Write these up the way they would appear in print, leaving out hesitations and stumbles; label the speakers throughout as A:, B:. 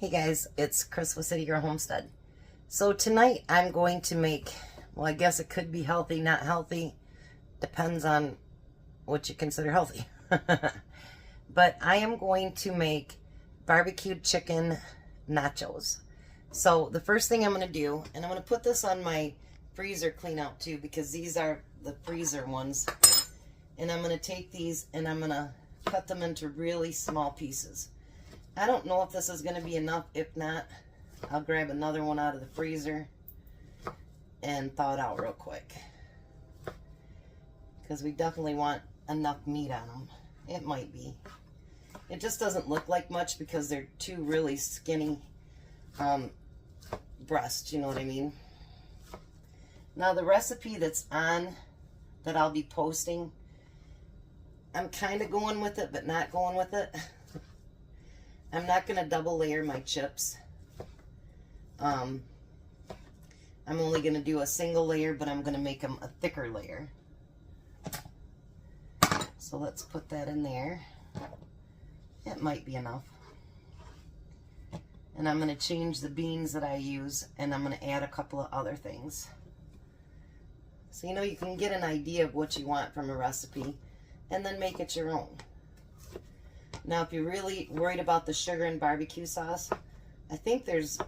A: Hey guys, it's Chris with City Girl Homestead. So tonight I'm going to make, well, I guess it could be healthy, not healthy. Depends on what you consider healthy. But I am going to make barbecued chicken nachos. So the first thing I'm going to do, and I'm going to put this on my freezer clean out too, because these are the freezer ones. And I'm going to take these and I'm going to cut them into really small pieces. I don't know if this is going to be enough. If not, I'll grab another one out of the freezer and thaw it out real quick. Because we definitely want enough meat on them. It might be. It just doesn't look like much because they're two really skinny breasts, you know what I mean? Now the recipe that's on, that I'll be posting, I'm kind of going with it, but not going with it. I'm not going to double layer my chips. I'm only going to do a single layer, but I'm going to make them a thicker layer. So let's put that in there. It might be enough. And I'm going to change the beans that I use, and I'm going to add a couple of other things. So, you can get an idea of what you want from a recipe, and then make it your own. Now, if you're really worried about the sugar and barbecue sauce, I think there's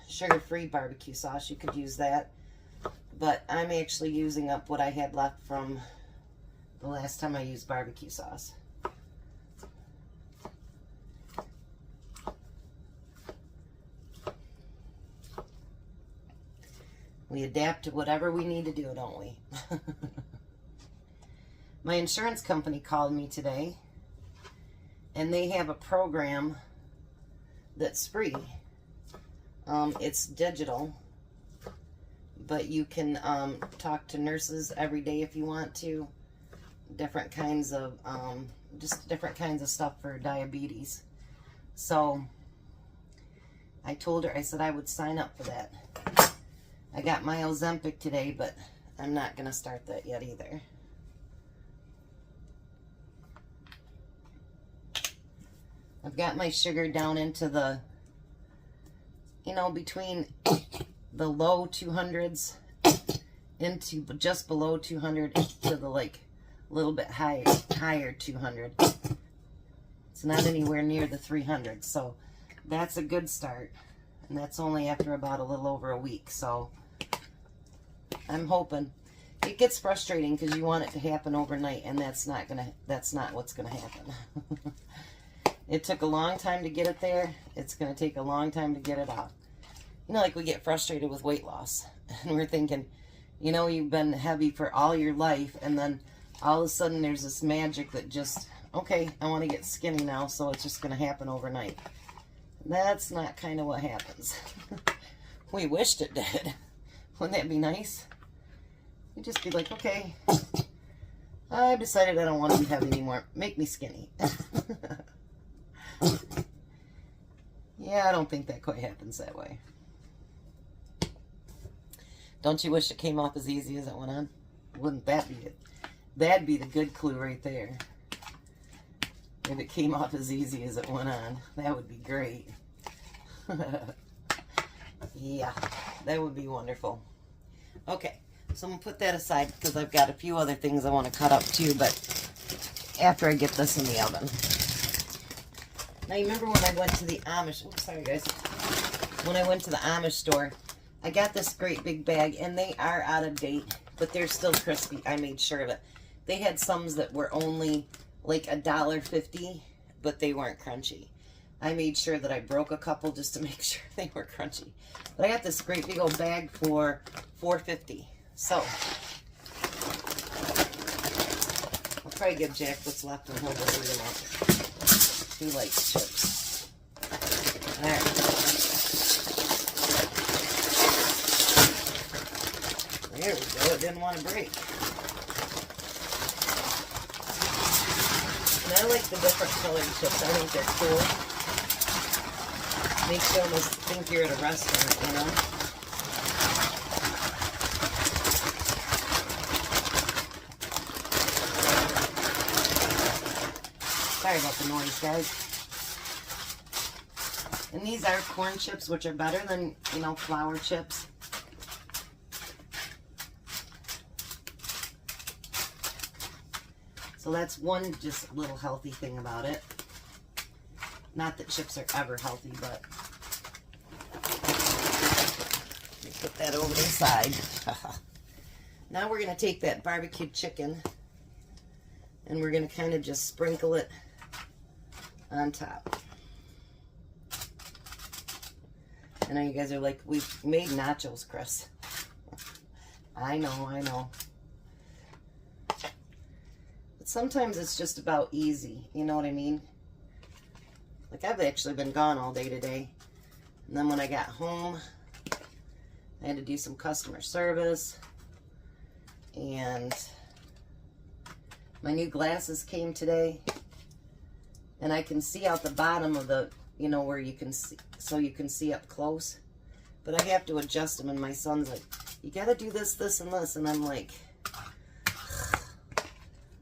A: sugar-free barbecue sauce. You could use that. But I'm actually using up what I had left from the last time I used barbecue sauce. We adapt to whatever we need to do, don't we? My insurance company called me today, and they have a program that's free. It's digital, but you can talk to nurses every day if you want to. Different kinds of, just different kinds of stuff for diabetes. So I told her, I said I would sign up for that. I got my Ozempic today, but I'm not going to start that yet either. I've got my sugar down into the, between the low 200s into just below 200 to the like a little bit higher 200. It's not anywhere near the 300, so that's a good start. And that's only after about a little over a week, so I'm hoping. It gets frustrating because you want it to happen overnight, and that's not what's gonna happen. It took a long time to get it there. It's going to take a long time to get it out. Like we get frustrated with weight loss. And we're thinking, you've been heavy for all your life. And then all of a sudden there's this magic that just, okay, I want to get skinny now. So it's just going to happen overnight. That's not kind of what happens. We wished it did. Wouldn't that be nice? You'd just be like, okay, I've decided I don't want to be heavy anymore. Make me skinny. Yeah, I don't think that quite happens that way. Don't you wish it came off as easy as it went on? Wouldn't that be it? That'd be the good clue right there. If it came off as easy as it went on, that would be great. Yeah, that would be wonderful. Okay, so I'm going to put that aside because I've got a few other things I want to cut up too, but after I get this in the oven. Now, you remember when I went to the Amish, oops, sorry guys, when I went to the Amish store, I got this great big bag, and they are out of date, but they're still crispy. I made sure of it. They had some that were only like $1.50, but they weren't crunchy. I made sure that I broke a couple just to make sure they were crunchy. But I got this great big old bag for $4.50. So, I'll probably give Jack what's left and he'll go eat them up. He likes chips. Alright. There we go. It didn't want to break. And I like the different colored chips. I think they're cool. Makes you almost think you're at a restaurant, Sorry about the noise, guys. And these are corn chips, which are better than, you know, flour chips. So that's one just little healthy thing about it. Not that chips are ever healthy, but let me put that over to the side. Now we're going to take that barbecued chicken and we're going to kind of just sprinkle it on top. I know you guys are like, we've made nachos, Chris. I know. But sometimes it's just about easy, you know what I mean? Like, I've actually been gone all day today. And then when I got home, I had to do some customer service. And my new glasses came today. And I can see out the bottom of the, you know, where you can see, so you can see up close. But I have to adjust them, and my son's like, you gotta do this, this, and this. And I'm like,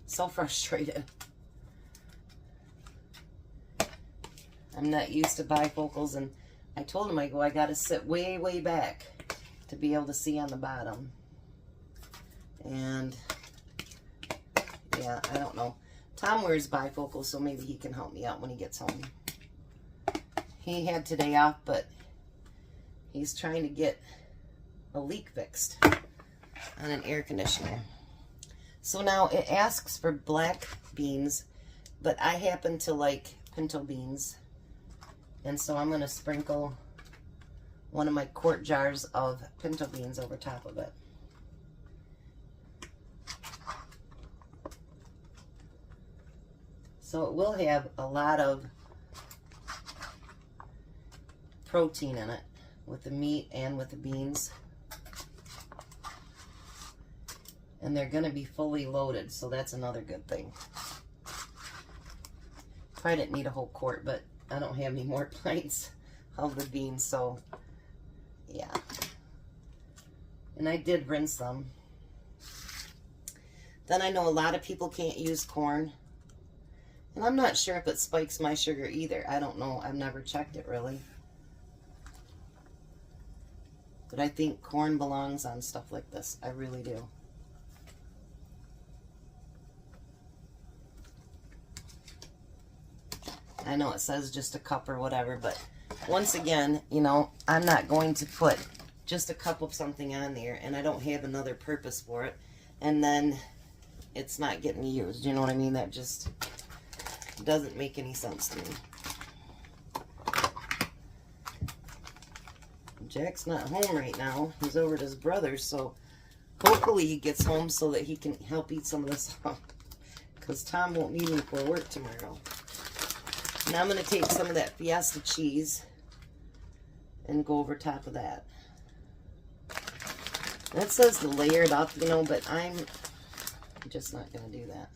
A: so frustrated. I'm not used to bifocals, and I told him, I go, I gotta sit way, way back to be able to see on the bottom. And yeah, I don't know. Tom wears bifocals, so maybe he can help me out when he gets home. He had today off, but he's trying to get a leak fixed on an air conditioner. So now it asks for black beans, but I happen to like pinto beans. And so I'm going to sprinkle one of my quart jars of pinto beans over top of it. So it will have a lot of protein in it with the meat and with the beans. And they're going to be fully loaded, so that's another good thing. Probably didn't need a whole quart, but I don't have any more pints of the beans, so yeah. And I did rinse them. Then I know a lot of people can't use corn. And I'm not sure if it spikes my sugar either. I don't know. I've never checked it really. But I think corn belongs on stuff like this. I really do. I know it says just a cup or whatever, but once again, you know, I'm not going to put just a cup of something on there, and I don't have another purpose for it, and then it's not getting used. You know what I mean? That just doesn't make any sense to me. Jack's not home right now. He's over at his brother's, so hopefully he gets home so that he can help eat some of this up, because Tom won't need me for work tomorrow. Now I'm going to take some of that Fiesta cheese and go over top of that. That says to layer it up, you know, but I'm just not going to do that.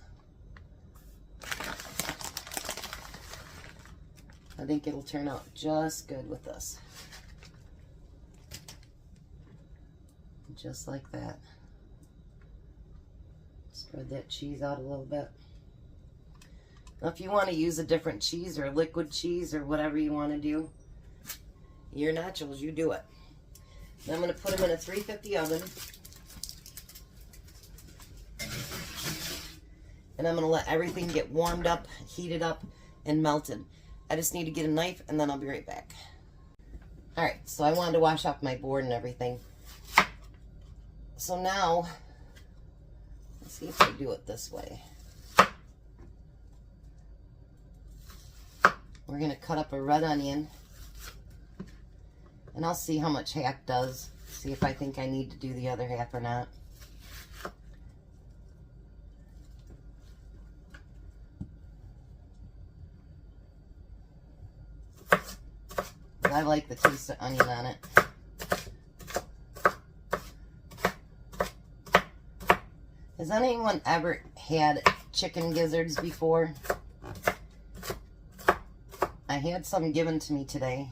A: I think it'll turn out just good with this. Just like that. Spread that cheese out a little bit. Now, if you want to use a different cheese or liquid cheese or whatever you want to do, your nachos, you do it. Then I'm going to put them in a 350 oven. And I'm going to let everything get warmed up, heated up, and melted. I just need to get a knife, and then I'll be right back. Alright, so I wanted to wash off my board and everything. So now, let's see if I do it this way. We're going to cut up a red onion. And I'll see how much half does. See if I think I need to do the other half or not. But I like the taste of onion on it. Has anyone ever had chicken gizzards before? I had some given to me today,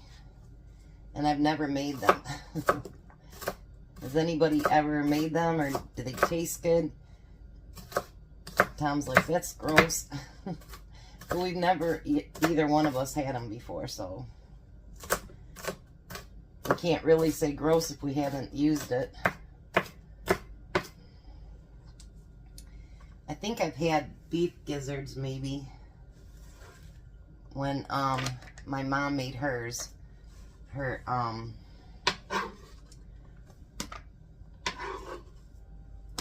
A: and I've never made them. Has anybody ever made them, or do they taste good? Tom's like, that's gross. But we've never, either one of us had them before, so. can't really say gross if we haven't used it. I think I've had beef gizzards maybe when my mom made hers. Her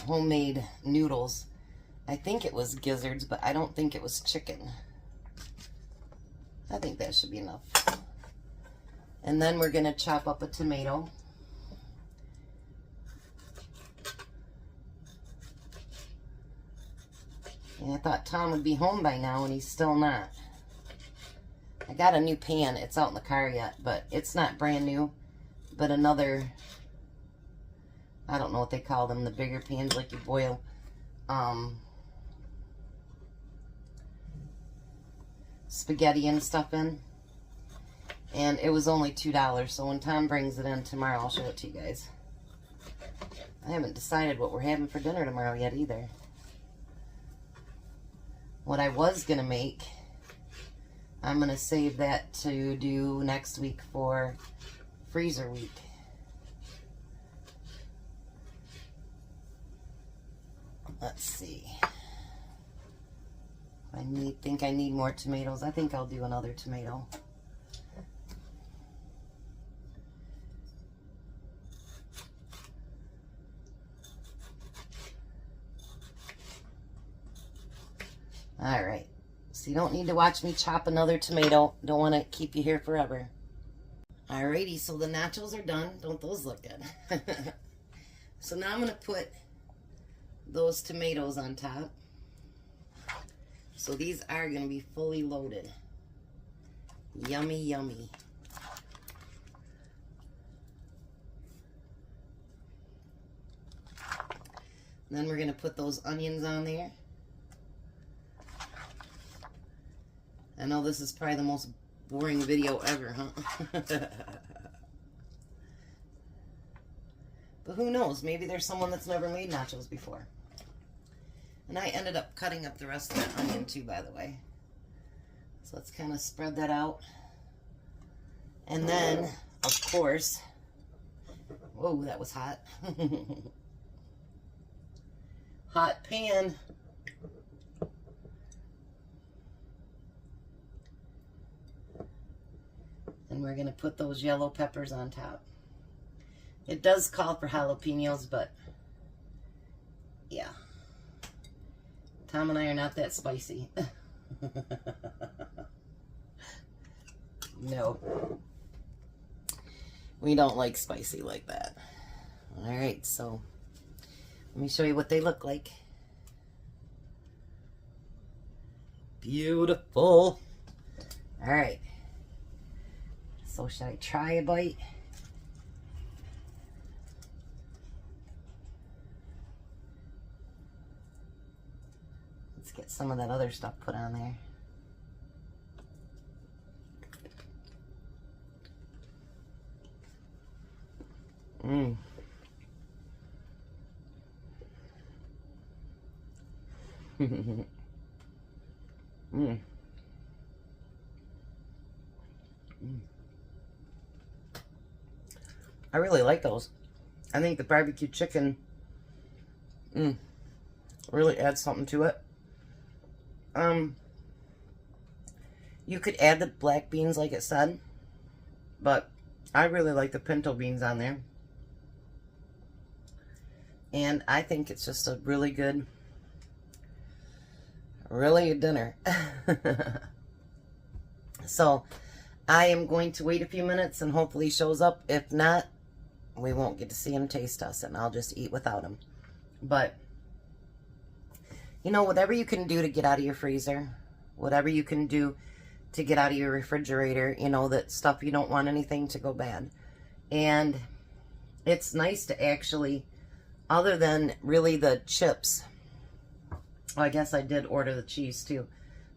A: homemade noodles. I think it was gizzards, but I don't think it was chicken. I think that should be enough. And then we're going to chop up a tomato. And I thought Tom would be home by now, and he's still not. I got a new pan. It's out in the car yet, but it's not brand new. But another, I don't know what they call them, the bigger pans like you boil spaghetti and stuff in. And it was only $2, so when Tom brings it in tomorrow, I'll show it to you guys. I haven't decided what we're having for dinner tomorrow yet either. What I was going to make, I'm going to save that to do next week for freezer week. Let's see. I think I need more tomatoes. I think I'll do another tomato. All right. So you don't need to watch me chop another tomato. Don't want to keep you here forever. Alrighty, so the nachos are done. Don't those look good? So now I'm going to put those tomatoes on top. So these are going to be fully loaded. Yummy, yummy. Then we're going to put those onions on there. I know this is probably the most boring video ever, huh? But who knows? Maybe there's someone that's never made nachos before. And I ended up cutting up the rest of that onion too, by the way. So let's kind of spread that out. And then, of course, whoa, that was hot. Hot pan. And we're going to put those yellow peppers on top. It does call for jalapeños, but yeah. Tom and I are not that spicy. No. We don't like spicy like that. Alright, so let me show you what they look like. Beautiful. Alright. So should I try a bite? Let's get some of that other stuff put on there. Mmm. Mmm. I really like those. I think the barbecue chicken really adds something to it. You could add the black beans like it said, but I really like the pinto beans on there. And I think it's just a really good dinner. So I am going to wait a few minutes and hopefully he shows up. If not, we won't get to see him taste us and I'll just eat without him. But, you know, whatever you can do to get out of your freezer, whatever you can do to get out of your refrigerator, you know, that stuff you don't want anything to go bad. And it's nice to actually, other than really the chips, well, I guess I did order the cheese too,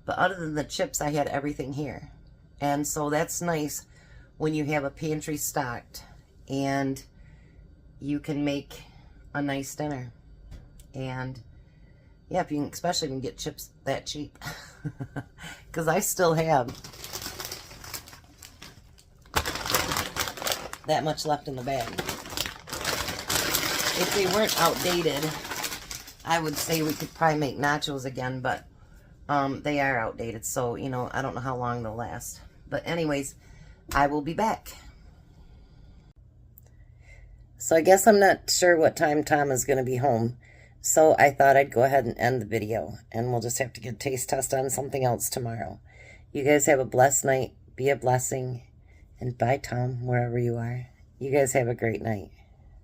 A: but other than the chips, I had everything here. And so that's nice when you have a pantry stocked and you can make a nice dinner. And yeah, if you can, especially if you can get chips that cheap. Because I still have that much left in the bag. If they weren't outdated, I would say we could probably make nachos again, but they are outdated, so, you know, I don't know how long they'll last. But anyways, I will be back. So I guess I'm not sure what time Tom is going to be home, so I thought I'd go ahead and end the video, and we'll just have to get a taste test on something else tomorrow. You guys have a blessed night. Be a blessing. And bye, Tom, wherever you are. You guys have a great night.